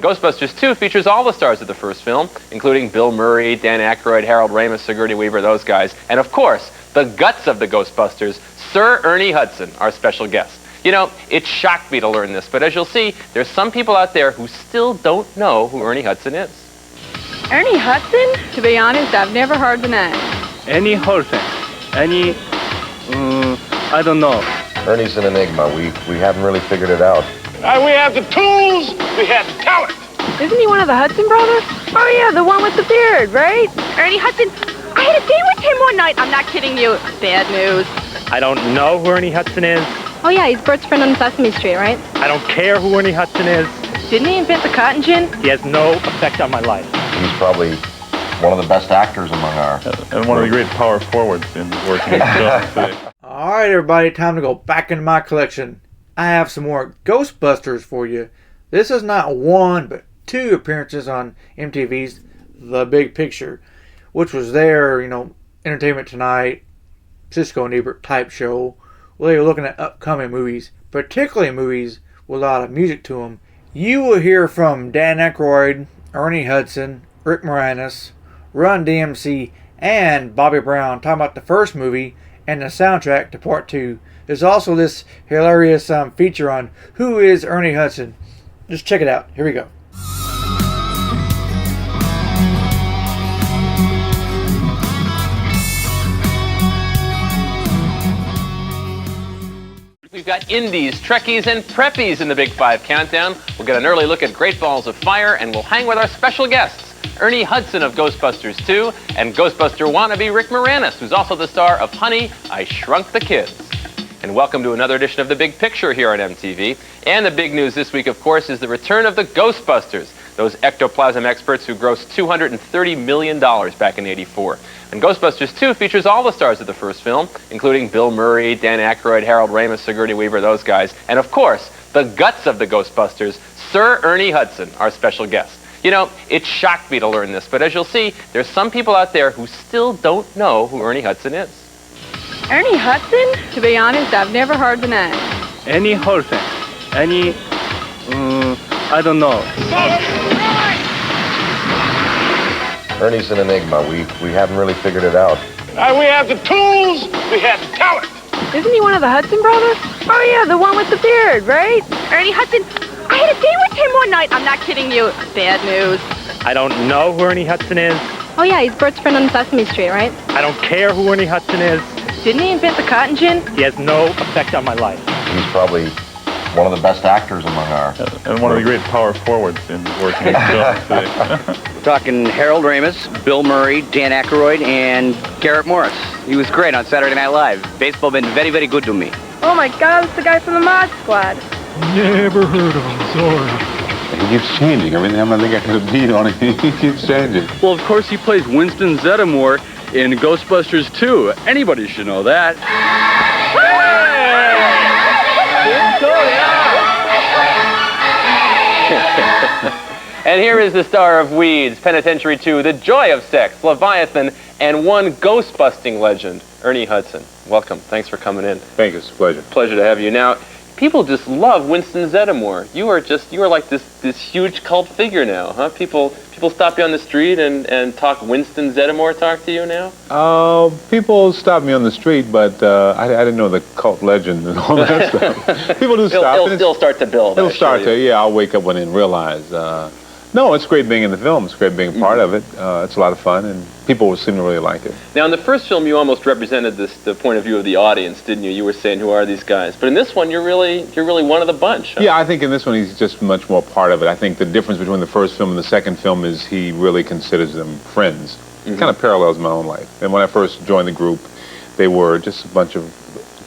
Ghostbusters 2 features all the stars of the first film, including Bill Murray, Dan Aykroyd, Harold Ramis, Sigourney Weaver, those guys, and of course, the guts of the Ghostbusters, Sir Ernie Hudson, our special guest. You know, it shocked me to learn this, but as you'll see, there's some people out there who still don't know who Ernie Hudson is. Ernie Hudson? To be honest, I've never heard the name. Ernie Hudson. I don't know. Ernie's an enigma. We haven't really figured it out. We have the tools, we have the talent. Isn't he one of the Hudson brothers? Oh yeah, the one with the beard, right? Ernie Hudson. I had a date with him one night. I'm not kidding you. Bad news. I don't know who Ernie Hudson is. Oh yeah, he's Bert's friend on Sesame Street, right? I don't care who Ernie Hudson is. Didn't he invent the cotton gin? He has no effect on my life. He's probably one of the best actors among our... And one of the great power forwards in working in film today. Alright everybody, time to go back into my collection. I have some more Ghostbusters for you. This is not one, but two appearances on MTV's The Big Picture, which was their, Entertainment Tonight, Cisco and Ebert type show, where they were looking at upcoming movies, particularly movies with a lot of music to them. You will hear from Dan Aykroyd, Ernie Hudson, Rick Moranis, Run DMC, and Bobby Brown talking about the first movie and the soundtrack to part 2. There's also this hilarious feature on Who Is Ernie Hudson. Just check it out. Here we go. We've got indies, Trekkies, and preppies in the Big Five Countdown. We'll get an early look at Great Balls of Fire, and we'll hang with our special guests, Ernie Hudson of Ghostbusters 2, and Ghostbuster wannabe Rick Moranis, who's also the star of Honey, I Shrunk the Kids. And welcome to another edition of The Big Picture here on MTV. And the big news this week, of course, is the return of the Ghostbusters, those ectoplasm experts who grossed $230 million back in '84. And Ghostbusters 2 features all the stars of the first film, including Bill Murray, Dan Aykroyd, Harold Ramis, Sigourney Weaver, those guys, and of course, the guts of the Ghostbusters, Sir Ernie Hudson, our special guest. You know, it shocked me to learn this, but as you'll see, there's some people out there who still don't know who Ernie Hudson is. Ernie Hudson? To be honest, I've never heard the name. Ernie Hudson. I don't know. Ernie's an enigma. We haven't really figured it out. We have the tools, we have the talent. Isn't he one of the Hudson brothers? Oh yeah, the one with the beard, right? Ernie Hudson. I had a date with him one night. I'm not kidding you. Bad news. I don't know who Ernie Hudson is. Oh yeah, he's Bert's friend on Sesame Street, right? I don't care who Ernie Hudson is. Didn't he invent the cotton gin? He has no effect on my life. He's probably one of the best actors among our... And one of the great power forwards in working in film today. We're talking Harold Ramis, Bill Murray, Dan Aykroyd, and Garrett Morris. He was great on Saturday Night Live. Baseball been very, very good to me. Oh my God, it's the guy from the Mod Squad. Never heard of him, sorry. He keeps changing. Every time I think I have a beat on him, he keeps changing. Well, of course, he plays Winston Zeddemore in Ghostbusters 2. Anybody should know that. And here is the star of Weeds, Penitentiary 2, The Joy of Sex, Leviathan, and one ghost-busting legend, Ernie Hudson. Welcome. Thanks for coming in. Thank you. It's a pleasure. Pleasure to have you. Now, people just love Winston Zeddemore. You are like this huge cult figure now, huh? People stop you on the street and talk Winston Zeddemore talk to you now? People stop me on the street, but I didn't know the cult legend and all that stuff. People do stop. It'll still start to build. It'll start to, yeah, I'll wake up one day and realize. No, it's great being in the film. It's great being part of it. It's a lot of fun, and people seem to really like it. Now, in the first film, you almost represented the point of view of the audience, didn't you? You were saying, "Who are these guys?" But in this one, you're really one of the bunch. Huh? Yeah, I think in this one he's just much more part of it. I think the difference between the first film and the second film is he really considers them friends. It kind of parallels my own life. And when I first joined the group, they were just a bunch of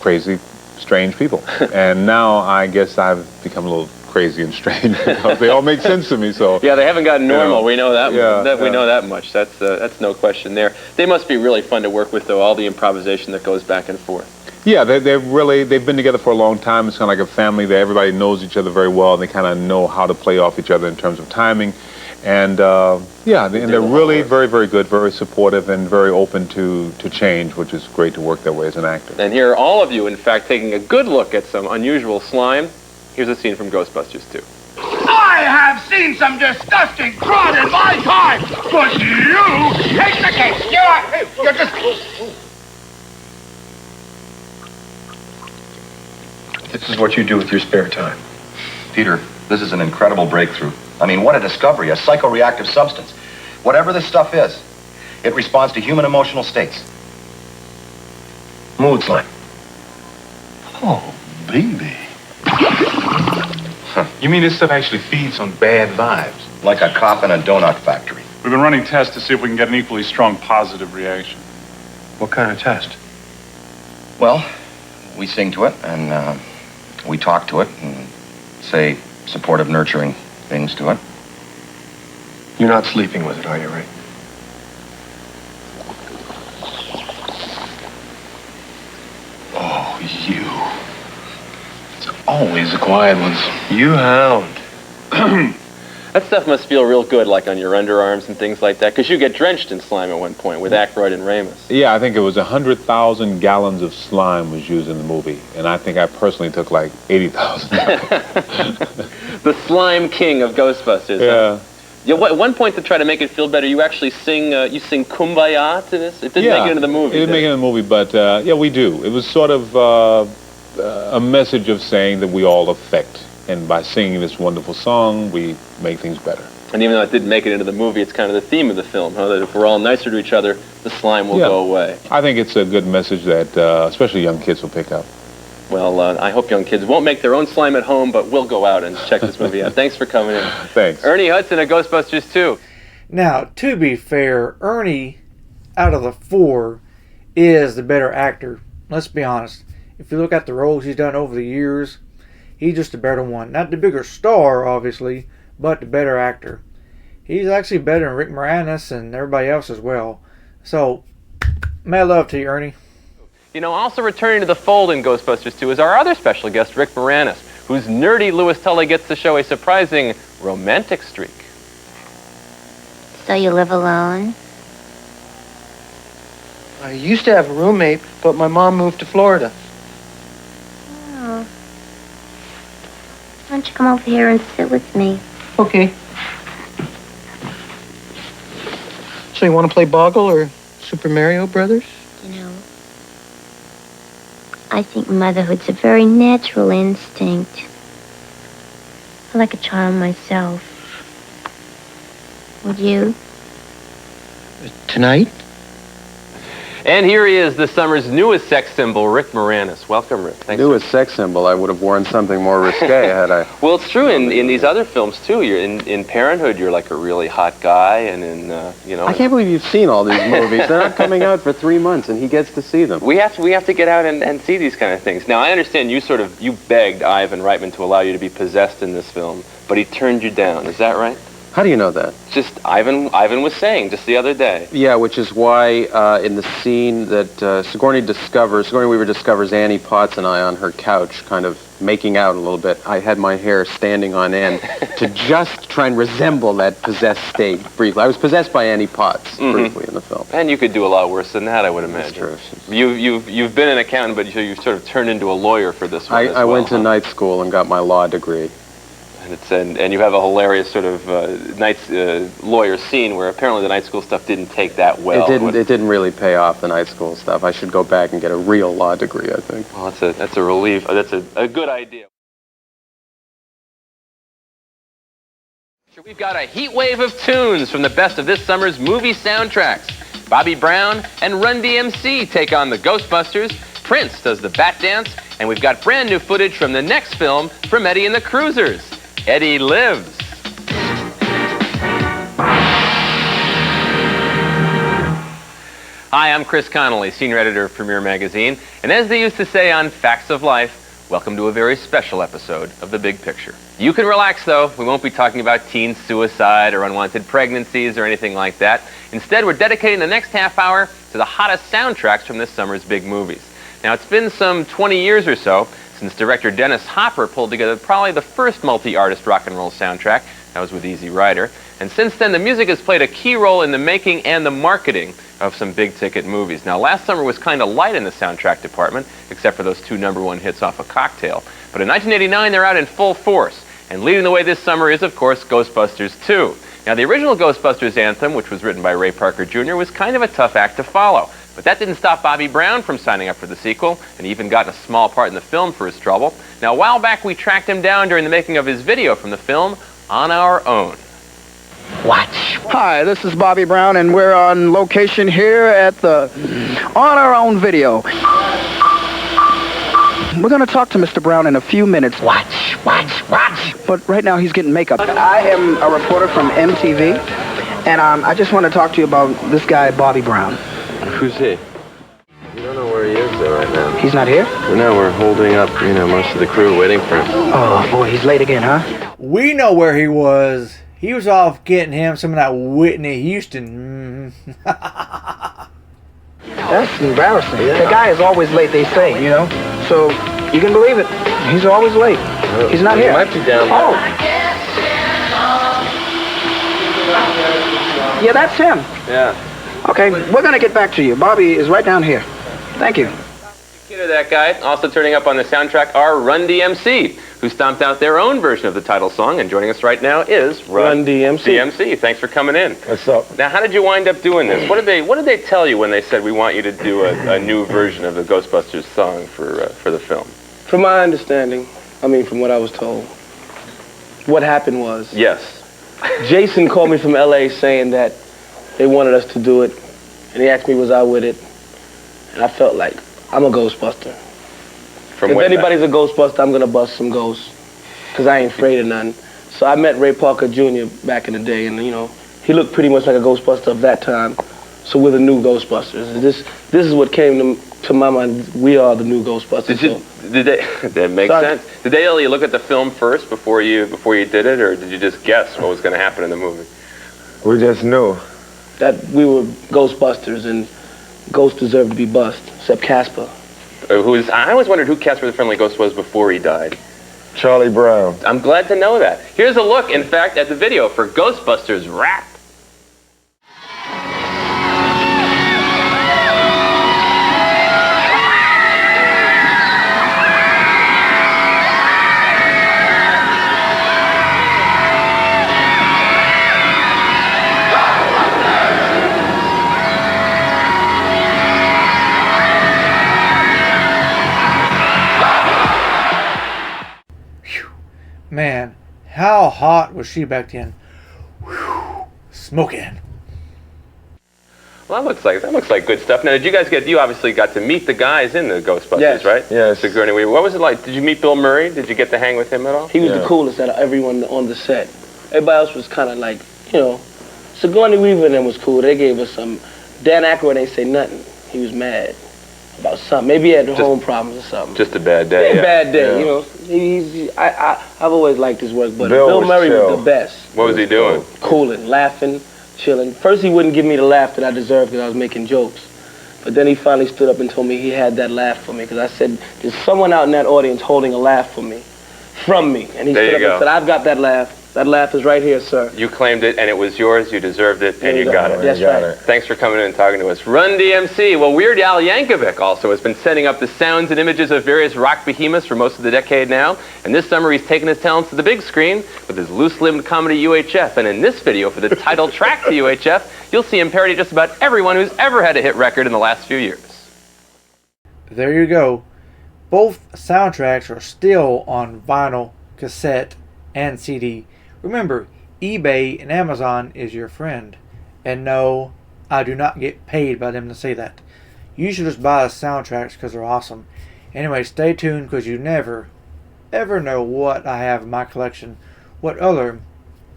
crazy, strange people. And now I guess I've become a little crazy and strange because they all make sense to me. So yeah, they haven't gotten normal. We know that. Yeah, we know that much. That's no question there. They must be really fun to work with, though. All the improvisation that goes back and forth. Yeah, they've been together for a long time. It's kind of like a family. Everybody knows each other very well. And they kind of know how to play off each other in terms of timing. And yeah, and they're really very, very good, very supportive, and very open to change, which is great to work that way as an actor. And here are all of you, in fact, taking a good look at some unusual slime. Here's a scene from Ghostbusters 2. I have seen some disgusting crud in my time, but you take the cake. You're just... This is what you do with your spare time. Peter, this is an incredible breakthrough. I mean, what a discovery, a psychoreactive substance. Whatever this stuff is, it responds to human emotional states. Mood slang. Oh, baby. You mean this stuff actually feeds on bad vibes? Like a cop in a donut factory. We've been running tests to see if we can get an equally strong positive reaction. What kind of test? Well, we sing to it, and we talk to it, and say supportive, nurturing things to it. You're not sleeping with it, are you, Ray? Oh, you. It's always the quiet ones. You hound. That stuff must feel real good, like on your underarms and things like that, because you get drenched in slime at one point with Aykroyd and Ramis. Yeah, I think it was 100,000 gallons of slime was used in the movie, and I think I personally took like 80,000. The slime king of Ghostbusters. Yeah. Huh? Yeah. At one point, to try to make it feel better, you actually sing. You sing "Kumbaya" to this. It didn't make it into the movie. It didn't make it in the movie, but yeah, we do. It was sort of a message of saying that we all affect, and by singing this wonderful song, we make things better. And even though it didn't make it into the movie, it's kind of the theme of the film, huh? That if we're all nicer to each other, the slime will go away. I think it's a good message that especially young kids will pick up. Well, I hope young kids won't make their own slime at home, but will go out and check this movie out. Thanks for coming in. Thanks. Ernie Hudson of Ghostbusters 2. Now, to be fair, Ernie, out of the four, is the better actor. Let's be honest. If you look at the roles he's done over the years, he's just the better one. Not the bigger star, obviously, but the better actor. He's actually better than Rick Moranis and everybody else as well. So, mad love to you, Ernie. You know, also returning to the fold in Ghostbusters 2 is our other special guest, Rick Moranis, whose nerdy Louis Tully gets to show a surprising romantic streak. So you live alone? I used to have a roommate, but my mom moved to Florida. Oh. Why don't you come over here and sit with me? Okay. So you want to play Boggle or Super Mario Brothers? You know, I think motherhood's a very natural instinct. I like a child myself. Would you? Tonight? And here he is, this summer's newest sex symbol, Rick Moranis. Welcome, Rick. Thanks. Newest sex symbol. I would have worn something more risque had I. Well, it's true in these other films too. You're in Parenthood. You're like a really hot guy, and in you know. I can't believe you've seen all these movies. They're not coming out for 3 months, and he gets to see them. We have to get out and see these kind of things. Now, I understand you begged Ivan Reitman to allow you to be possessed in this film, but he turned you down. Is that right? How do you know that? Just Ivan was saying just the other day. Yeah, which is why in the scene that Sigourney Weaver discovers Annie Potts and I on her couch, kind of making out a little bit, I had my hair standing on end to just try and resemble that possessed state briefly. I was possessed by Annie Potts briefly in the film. And you could do a lot worse than that, I would imagine. That's true. You've been an accountant, but you sort of turned into a lawyer for this one. I went to night school and got my law degree. And you have a hilarious sort of lawyer scene where apparently the night school stuff didn't take that well. It didn't really pay off, the night school stuff. I should go back and get a real law degree, I think. Well, that's a relief. That's a good idea. We've got a heat wave of tunes from the best of this summer's movie soundtracks. Bobby Brown and Run DMC take on the Ghostbusters. Prince does the Bat Dance, and we've got brand new footage from the next film from Eddie and the Cruisers. Eddie Lives. Hi, I'm Chris Connelly, senior editor of Premiere Magazine, and as they used to say on Facts of Life, welcome to a very special episode of The Big Picture. You can relax, though. We won't be talking about teen suicide or unwanted pregnancies or anything like that. Instead, we're dedicating the next half hour to the hottest soundtracks from this summer's big movies. Now, it's been some 20 years or so since director Dennis Hopper pulled together probably the first multi-artist rock and roll soundtrack. That was with Easy Rider. And since then, the music has played a key role in the making and the marketing of some big-ticket movies. Now, last summer was kind of light in the soundtrack department, except for those 2 #1 hits off of Cocktail. But in 1989, they're out in full force. And leading the way this summer is, of course, Ghostbusters 2. Now, the original Ghostbusters anthem, which was written by Ray Parker Jr., was kind of a tough act to follow. But that didn't stop Bobby Brown from signing up for the sequel, and he even got a small part in the film for his trouble. Now, a while back, we tracked him down during the making of his video from the film, On Our Own. Watch. Hi, this is Bobby Brown, and we're on location here at the On Our Own video. We're going to talk to Mr. Brown in a few minutes. Watch. But right now he's getting makeup. I am a reporter from MTV, and I just want to talk to you about this guy, Bobby Brown. Who's he? We don't know where he is though right now. He's not here? No, we're holding up, most of the crew waiting for him. Oh, boy, he's late again, huh? We know where he was. He was off getting him some of that Whitney Houston. That's embarrassing. The guy is always late, they say, So, you can believe it. He's always late. He's not here. He might be down there. Oh. Yeah, that's him. Yeah. Okay, we're going to get back to you. Bobby is right down here. Thank you. Consider that guy. Also turning up on the soundtrack are Run DMC, who stomped out their own version of the title song, and joining us right now is Run DMC. DMC. Thanks for coming in. What's up? Now, how did you wind up doing this? What did they tell you when they said we want you to do a new version of the Ghostbusters song for the film? From my understanding, from what I was told, what happened was... Yes. Jason called me from L.A. saying that they wanted us to do it, and he asked me was I with it, and I felt like I'm a Ghostbuster. If anybody's a Ghostbuster, I'm gonna bust some ghosts, cause I ain't afraid of none. So I met Ray Parker Jr. back in the day, and he looked pretty much like a Ghostbuster of that time. So we're the new Ghostbusters. This is what came to my mind. We are the new Ghostbusters. That makes sense. Did they let you look at the film first before you did it, or did you just guess what was going to happen in the movie? We just knew that we were Ghostbusters, and ghosts deserve to be bust, except Casper. I always wondered who Casper the Friendly Ghost was before he died. Charlie Brown. I'm glad to know that. Here's a look, in fact, at the video for Ghostbusters Rap. Man, how hot was she back then? Whew, smoking. Well, that looks like good stuff. Now, you obviously got to meet the guys in the Ghostbusters, yes. Right? Yes. Sigourney Weaver. What was it like? Did you meet Bill Murray? Did you get to hang with him at all? He was the coolest out of everyone on the set. Everybody else was kind of like, Sigourney Weaver and them was cool. They gave us some. Dan Aykroyd ain't say nothing. He was mad about something. Maybe he had home problems or something. Just a bad day. Yeah, bad day. I've always liked his work, but Bill Murray was the best. What was he doing? Cooling, laughing, chilling. First, he wouldn't give me the laugh that I deserved because I was making jokes. But then he finally stood up and told me he had that laugh for me because I said, there's someone out in that audience holding a laugh for me, from me. And he stood up and said, I've got that laugh. That laugh is right here, sir. You claimed it, and it was yours. You deserved it, and you got it. That's right. Thanks for coming in and talking to us. Run DMC. Well, Weird Al Yankovic also has been setting up the sounds and images of various rock behemoths for most of the decade now. And this summer, he's taken his talents to the big screen with his loose-limbed comedy UHF. And in this video for the title track to UHF, you'll see him parody just about everyone who's ever had a hit record in the last few years. There you go. Both soundtracks are still on vinyl, cassette, and CD. Remember, eBay and Amazon is your friend. And no, I do not get paid by them to say that. You should just buy the soundtracks because they're awesome. Anyway, stay tuned because you never, ever know what I have in my collection. What other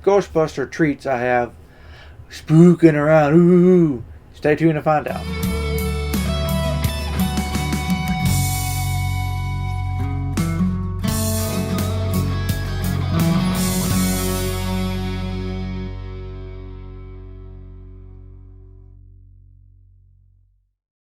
Ghostbuster treats I have spooking around. Ooh, stay tuned to find out.